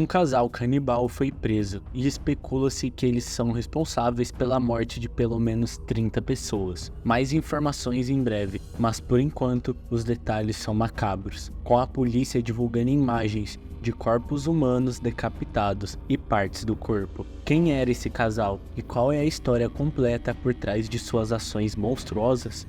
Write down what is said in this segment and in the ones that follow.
Um casal canibal foi preso e especula-se que eles são responsáveis pela morte de pelo menos 30 pessoas. Mais informações em breve, mas por enquanto os detalhes são macabros, com a polícia divulgando imagens de corpos humanos decapitados e partes do corpo. Quem era esse casal e qual é a história completa por trás de suas ações monstruosas?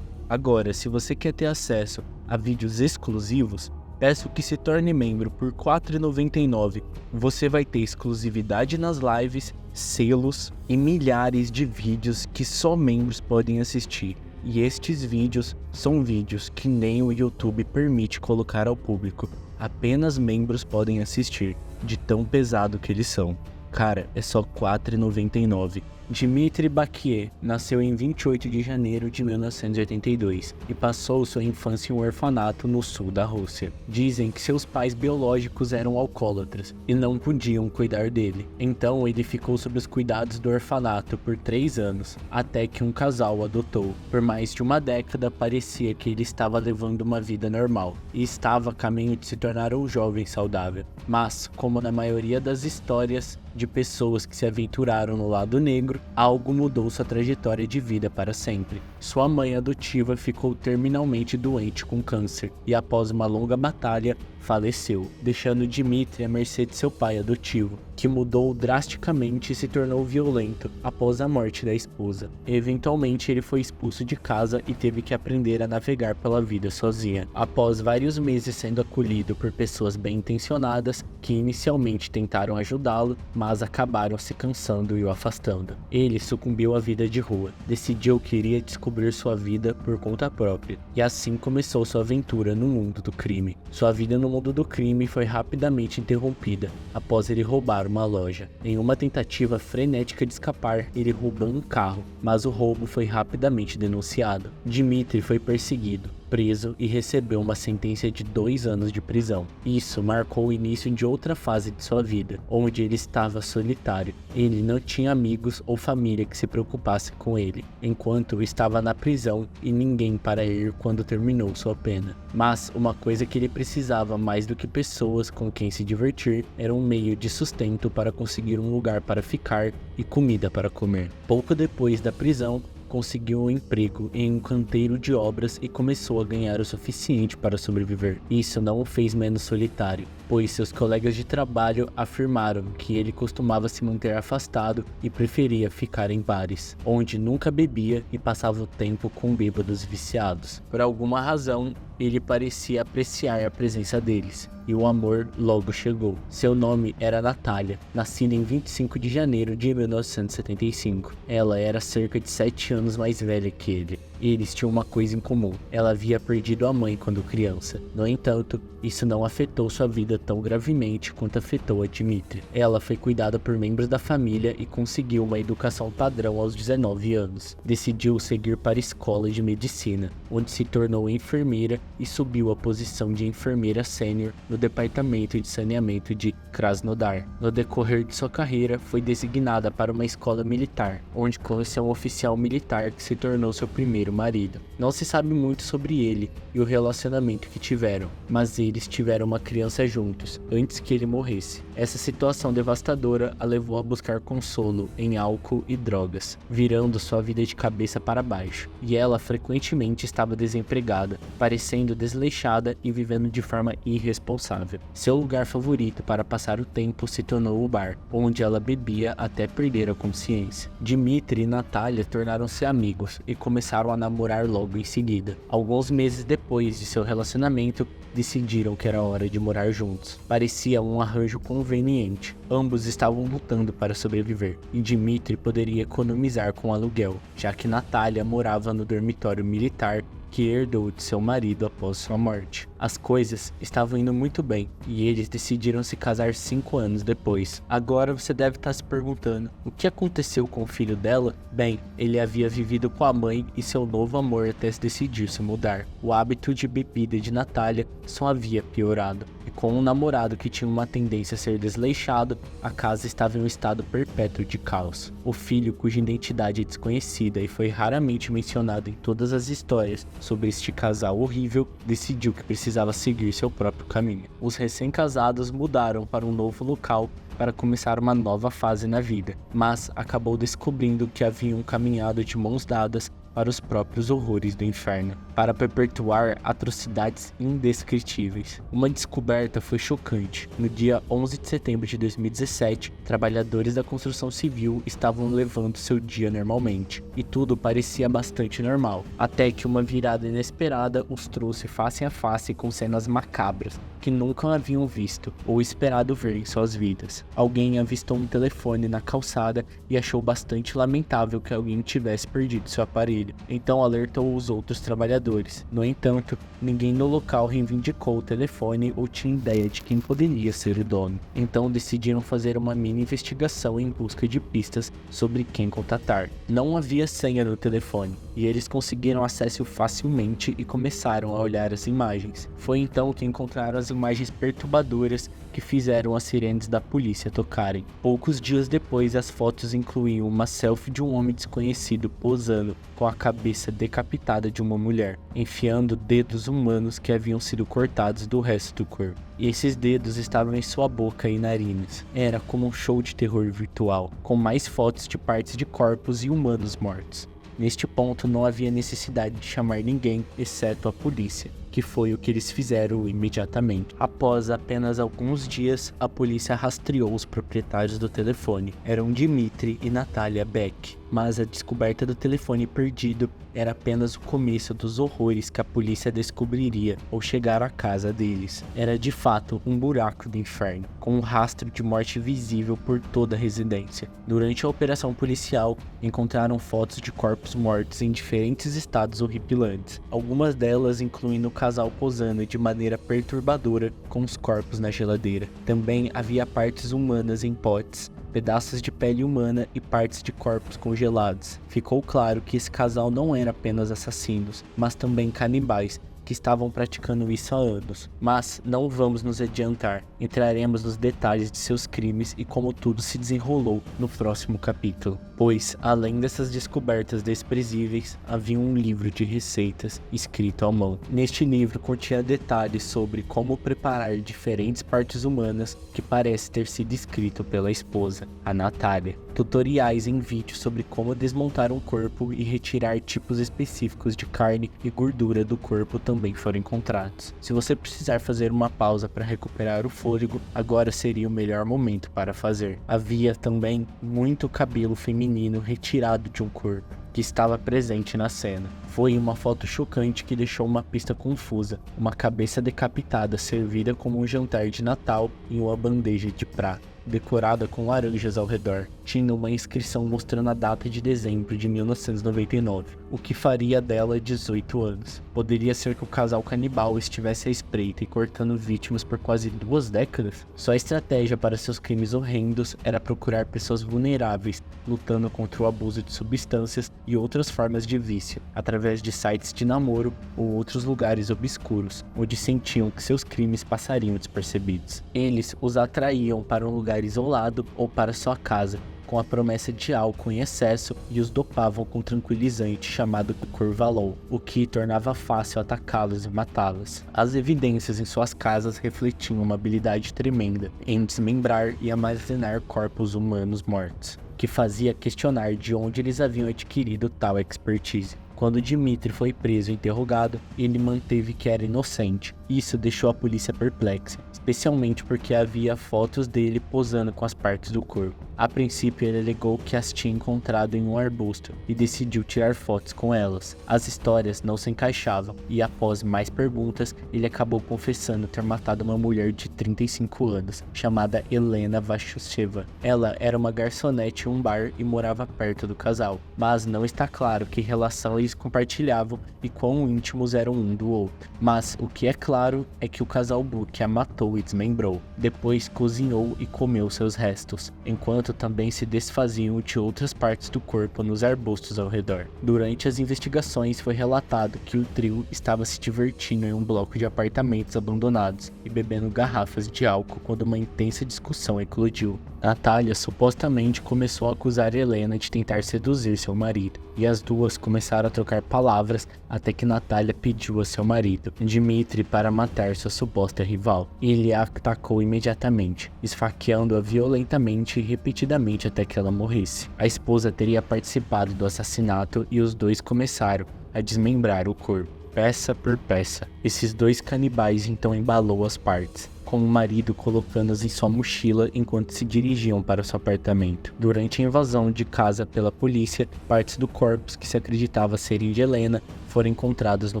Agora, se você quer ter acesso a vídeos exclusivos, peço que se torne membro por R$ 4,99. Você vai ter exclusividade nas lives, selos e milhares de vídeos que só membros podem assistir. E estes vídeos são vídeos que nem o YouTube permite colocar ao público. Apenas membros podem assistir, de tão pesado que eles são. Cara, é só R$ 4,99. Dmitry Bakier nasceu em 28 de janeiro de 1982 e passou sua infância em um orfanato no sul da Rússia. Dizem que seus pais biológicos eram alcoólatras e não podiam cuidar dele. Então ele ficou sob os cuidados do orfanato por 3 anos, até que um casal o adotou. Por mais de uma década parecia que ele estava levando uma vida normal e estava a caminho de se tornar um jovem saudável. Mas, como na maioria das histórias de pessoas que se aventuraram no lado negro, algo mudou sua trajetória de vida para sempre. Sua mãe adotiva ficou terminalmente doente com câncer e após uma longa batalha, faleceu, deixando Dmitry à mercê de seu pai adotivo, que mudou drasticamente e se tornou violento após a morte da esposa. Eventualmente ele foi expulso de casa e teve que aprender a navegar pela vida sozinha. Após vários meses sendo acolhido por pessoas bem intencionadas, que inicialmente tentaram ajudá-lo, mas acabaram se cansando e o afastando. Ele sucumbiu à vida de rua, decidiu que iria descobrir sua vida por conta própria, e assim começou sua aventura no mundo do crime. Sua vida no mundo do crime foi rapidamente interrompida após ele roubar uma loja. Em uma tentativa frenética de escapar, ele roubou um carro, mas o roubo foi rapidamente denunciado. Dmitry foi perseguido, preso e recebeu uma sentença de 2 anos de prisão. Isso marcou o início de outra fase de sua vida, onde ele estava solitário. Ele não tinha amigos ou família que se preocupasse com ele, enquanto estava na prisão e ninguém para ir quando terminou sua pena. Mas uma coisa que ele precisava mais do que pessoas com quem se divertir era um meio de sustento para conseguir um lugar para ficar e comida para comer. Pouco depois da prisão, conseguiu um emprego em um canteiro de obras e começou a ganhar o suficiente para sobreviver. Isso não o fez menos solitário, pois seus colegas de trabalho afirmaram que ele costumava se manter afastado e preferia ficar em bares, onde nunca bebia e passava o tempo com bêbados viciados. Por alguma razão, ele parecia apreciar a presença deles, e o amor logo chegou. Seu nome era Natália, nascida em 25 de janeiro de 1975. Ela era cerca de 7 anos mais velha que ele. Eles tinham uma coisa em comum: ela havia perdido a mãe quando criança. No entanto, isso não afetou sua vida tão gravemente quanto afetou a Dmitry. Ela foi cuidada por membros da família e conseguiu uma educação padrão aos 19 anos. Decidiu seguir para a escola de medicina, onde se tornou enfermeira e subiu à posição de enfermeira sênior no departamento de saneamento de Krasnodar. No decorrer de sua carreira, foi designada para uma escola militar, onde conheceu um oficial militar que se tornou seu primeiro marido. Não se sabe muito sobre ele e o relacionamento que tiveram, mas eles tiveram uma criança juntos, antes que ele morresse. Essa situação devastadora a levou a buscar consolo em álcool e drogas, virando sua vida de cabeça para baixo, e ela frequentemente estava desempregada, parecendo desleixada e vivendo de forma irresponsável. Seu lugar favorito para passar o tempo se tornou o bar, onde ela bebia até perder a consciência. Dmitry e Natália tornaram-se amigos e começaram a namorar logo em seguida. Alguns meses depois de seu relacionamento, decidiram que era hora de morar juntos. Parecia um arranjo conveniente. Ambos estavam lutando para sobreviver, e Dmitry poderia economizar com aluguel, já que Natália morava no dormitório militar que herdou de seu marido após sua morte. As coisas estavam indo muito bem, e eles decidiram se casar 5 anos depois. Agora você deve estar se perguntando, o que aconteceu com o filho dela? Bem, ele havia vivido com a mãe e seu novo amor até se decidir se mudar. O hábito de bebida de Natália só havia piorado, e com um namorado que tinha uma tendência a ser desleixado, a casa estava em um estado perpétuo de caos. O filho, cuja identidade é desconhecida e foi raramente mencionado em todas as histórias sobre este casal horrível, decidiu que precisava seguir seu próprio caminho. Os recém-casados mudaram para um novo local para começar uma nova fase na vida, mas acabou descobrindo que haviam caminhado de mãos dadas para os próprios horrores do inferno, para perpetuar atrocidades indescritíveis. Uma descoberta foi chocante. No dia 11 de setembro de 2017, trabalhadores da construção civil estavam levando seu dia normalmente, e tudo parecia bastante normal, até que uma virada inesperada os trouxe face a face com cenas macabras que nunca haviam visto ou esperado ver em suas vidas. Alguém avistou um telefone na calçada e achou bastante lamentável que alguém tivesse perdido seu aparelho, então alertou os outros trabalhadores. No entanto, ninguém no local reivindicou o telefone ou tinha ideia de quem poderia ser o dono. Então decidiram fazer uma mini investigação em busca de pistas sobre quem contatar. Não havia senha no telefone, e eles conseguiram acesso facilmente e começaram a olhar as imagens. Foi então que encontraram as imagens perturbadoras que fizeram as sirenes da polícia tocarem. Poucos dias depois, as fotos incluíam uma selfie de um homem desconhecido posando com a cabeça decapitada de uma mulher, enfiando dedos humanos que haviam sido cortados do resto do corpo. E esses dedos estavam em sua boca e narinas. Era como um show de terror virtual, com mais fotos de partes de corpos e humanos mortos. Neste ponto, não havia necessidade de chamar ninguém, exceto a polícia, que foi o que eles fizeram imediatamente. Após apenas alguns dias, a polícia rastreou os proprietários do telefone. Eram Dmitry e Natalia Beck. Mas a descoberta do telefone perdido era apenas o começo dos horrores que a polícia descobriria ao chegar à casa deles. Era de fato um buraco do inferno, com um rastro de morte visível por toda a residência. Durante a operação policial, encontraram fotos de corpos mortos em diferentes estados horripilantes, algumas delas incluindo o casal posando de maneira perturbadora com os corpos na geladeira. Também havia partes humanas em potes, pedaços de pele humana e partes de corpos congelados. Ficou claro que esse casal não era apenas assassinos, mas também canibais, que estavam praticando isso há anos. Mas não vamos nos adiantar, entraremos nos detalhes de seus crimes e como tudo se desenrolou no próximo capítulo. Pois, além dessas descobertas desprezíveis, havia um livro de receitas escrito à mão. Neste livro continha detalhes sobre como preparar diferentes partes humanas que parece ter sido escrito pela esposa, a Natália. Tutoriais em vídeo sobre como desmontar um corpo e retirar tipos específicos de carne e gordura do corpo também foram encontrados. Se você precisar fazer uma pausa para recuperar o fôlego, agora seria o melhor momento para fazer. Havia também muito cabelo feminino retirado de um corpo que estava presente na cena. Foi uma foto chocante que deixou uma pista confusa, uma cabeça decapitada servida como um jantar de Natal em uma bandeja de prata, decorada com laranjas ao redor. Tinha uma inscrição mostrando a data de dezembro de 1999, o que faria dela 18 anos. Poderia ser que o casal canibal estivesse à espreita e cortando vítimas por quase 2 décadas? Sua estratégia para seus crimes horrendos era procurar pessoas vulneráveis, lutando contra o abuso de substâncias e outras formas de vício, através de sites de namoro ou outros lugares obscuros, onde sentiam que seus crimes passariam despercebidos. Eles os atraíam para um lugar isolado ou para sua casa, com a promessa de álcool em excesso, e os dopavam com tranquilizante chamado Corvalol, o que tornava fácil atacá-los e matá-los. As evidências em suas casas refletiam uma habilidade tremenda em desmembrar e armazenar corpos humanos mortos, que fazia questionar de onde eles haviam adquirido tal expertise. Quando Dmitry foi preso e interrogado, ele manteve que era inocente. Isso deixou a polícia perplexa, especialmente porque havia fotos dele posando com as partes do corpo. A princípio, ele alegou que as tinha encontrado em um arbusto e decidiu tirar fotos com elas. As histórias não se encaixavam e, após mais perguntas, ele acabou confessando ter matado uma mulher de 35 anos, chamada Helena Vashcheva. Ela era uma garçonete em um bar e morava perto do casal, mas não está claro que relação eles compartilhavam e quão íntimos eram um do outro. Mas o que é claro claro é que o casal Book a matou e desmembrou. Depois cozinhou e comeu seus restos, enquanto também se desfaziam de outras partes do corpo nos arbustos ao redor. Durante as investigações foi relatado que o trio estava se divertindo em um bloco de apartamentos abandonados e bebendo garrafas de álcool quando uma intensa discussão eclodiu. Natália supostamente começou a acusar Helena de tentar seduzir seu marido, e as duas começaram a trocar palavras até que Natália pediu a seu marido, Dmitry, para matar sua suposta rival. Ele a atacou imediatamente, esfaqueando-a violentamente e repetidamente até que ela morresse. A esposa teria participado do assassinato e os dois começaram a desmembrar o corpo, peça por peça. Esses dois canibais então embalou as partes, com o marido colocando-as em sua mochila enquanto se dirigiam para seu apartamento. Durante a invasão de casa pela polícia, partes do corpo que se acreditava serem de Helena foram encontradas no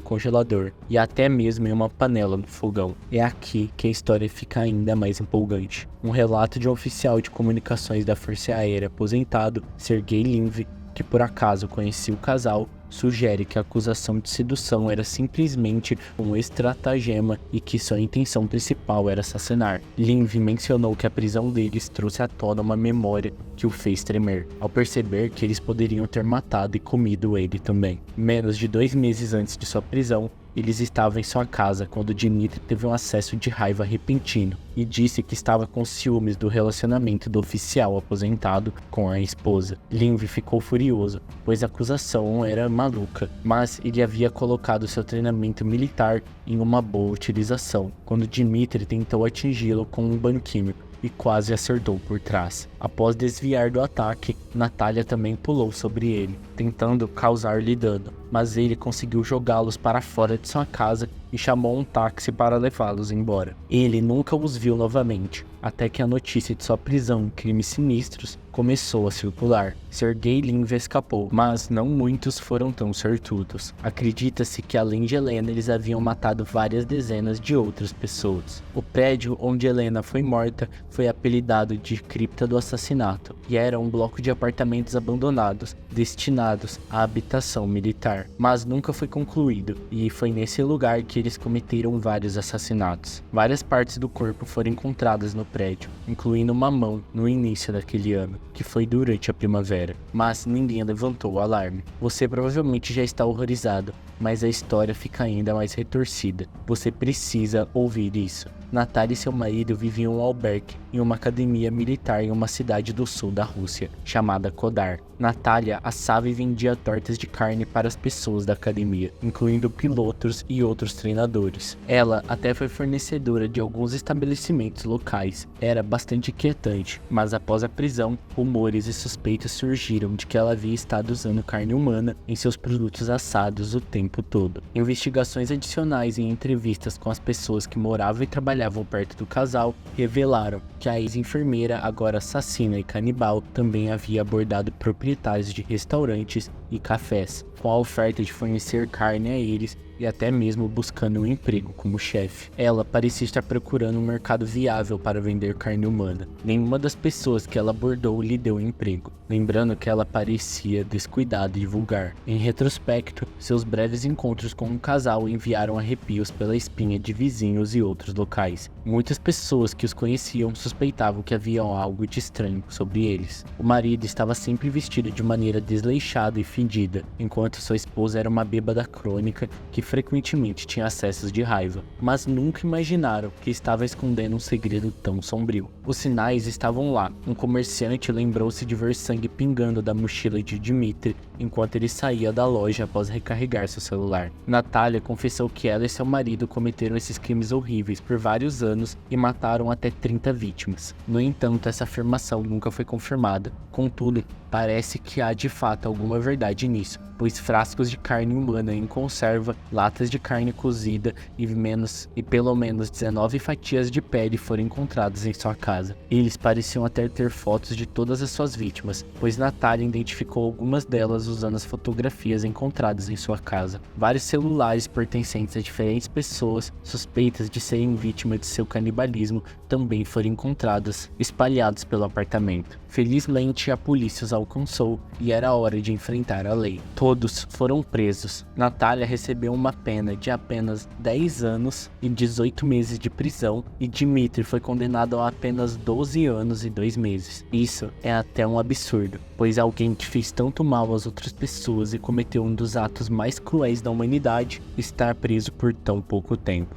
congelador e até mesmo em uma panela no fogão. É aqui que a história fica ainda mais empolgante. Um relato de um oficial de comunicações da Força Aérea aposentado, Sergei Linv, que por acaso conhecia o casal, sugere que a acusação de sedução era simplesmente um estratagema e que sua intenção principal era assassinar. Linv mencionou que a prisão deles trouxe à tona uma memória que o fez tremer, ao perceber que eles poderiam ter matado e comido ele também. Menos de 2 meses antes de sua prisão, eles estavam em sua casa quando Dmitry teve um acesso de raiva repentino e disse que estava com ciúmes do relacionamento do oficial aposentado com a esposa. Linv ficou furioso, pois a acusação era maluca, mas ele havia colocado seu treinamento militar em uma boa utilização, quando Dmitry tentou atingi-lo com um banho químico e quase acertou por trás. Após desviar do ataque, Natália também pulou sobre ele, tentando causar-lhe dano, mas ele conseguiu jogá-los para fora de sua casa e chamou um táxi para levá-los embora. Ele nunca os viu novamente, até que a notícia de sua prisão em crimes sinistros começou a circular. Sergei Linv escapou, mas não muitos foram tão sortudos. Acredita-se que além de Helena, eles haviam matado várias dezenas de outras pessoas. O prédio onde Helena foi morta foi apelidado de Cripta do Assassinato, e era um bloco de apartamentos abandonados, destinados à habitação militar, mas nunca foi concluído, e foi nesse lugar que eles cometeram vários assassinatos. Várias partes do corpo foram encontradas no prédio, incluindo uma mão no início daquele ano, que foi durante a primavera, mas ninguém levantou o alarme. Você provavelmente já está horrorizado, mas a história fica ainda mais retorcida. Você precisa ouvir isso. Natália e seu marido viviam em um albergue em uma academia militar em uma cidade do sul da Rússia, chamada Kodar. Natália assava e vendia tortas de carne para as pessoas da academia, incluindo pilotos e outros treinadores. Ela até foi fornecedora de alguns estabelecimentos locais. Era bastante inquietante, mas após a prisão, rumores e suspeitas surgiram de que ela havia estado usando carne humana em seus produtos assados o tempo todo. Investigações adicionais e entrevistas com as pessoas que moravam e trabalhavam perto do casal revelaram que a ex-enfermeira, agora assassina e canibal, também havia abordado proprietários de restaurantes e cafés, com a oferta de fornecer carne a eles e até mesmo buscando um emprego como chefe. Ela parecia estar procurando um mercado viável para vender carne humana. Nenhuma das pessoas que ela abordou lhe deu emprego, lembrando que ela parecia descuidada e vulgar. Em retrospecto, seus breves encontros com um casal enviaram arrepios pela espinha de vizinhos e outros locais. Muitas pessoas que os conheciam suspeitavam que havia algo de estranho sobre eles. O marido estava sempre vestido de maneira desleixada e fedida, enquanto sua esposa era uma bêbada crônica que frequentemente tinha acessos de raiva, mas nunca imaginaram que estava escondendo um segredo tão sombrio. Os sinais estavam lá. Um comerciante lembrou-se de ver sangue pingando da mochila de Dmitry enquanto ele saía da loja após recarregar seu celular. Natália confessou que ela e seu marido cometeram esses crimes horríveis por vários anos e mataram até 30 vítimas. No entanto, essa afirmação nunca foi confirmada. Contudo, parece que há de fato alguma verdade nisso, pois frascos de carne humana em conserva, latas de carne cozida e pelo menos 19 fatias de pele foram encontradas em sua casa. Eles pareciam até ter fotos de todas as suas vítimas, pois Natália identificou algumas delas usando as fotografias encontradas em sua casa. Vários celulares pertencentes a diferentes pessoas suspeitas de serem vítimas de seu canibalismo também foram encontrados espalhados pelo apartamento. Felizmente, a polícia usa alcançou e era hora de enfrentar a lei. Todos foram presos. Natália recebeu uma pena de apenas 10 anos e 18 meses de prisão e Dmitry foi condenado a apenas 12 anos e 2 meses. Isso é até um absurdo, pois alguém que fez tanto mal às outras pessoas e cometeu um dos atos mais cruéis da humanidade estar preso por tão pouco tempo.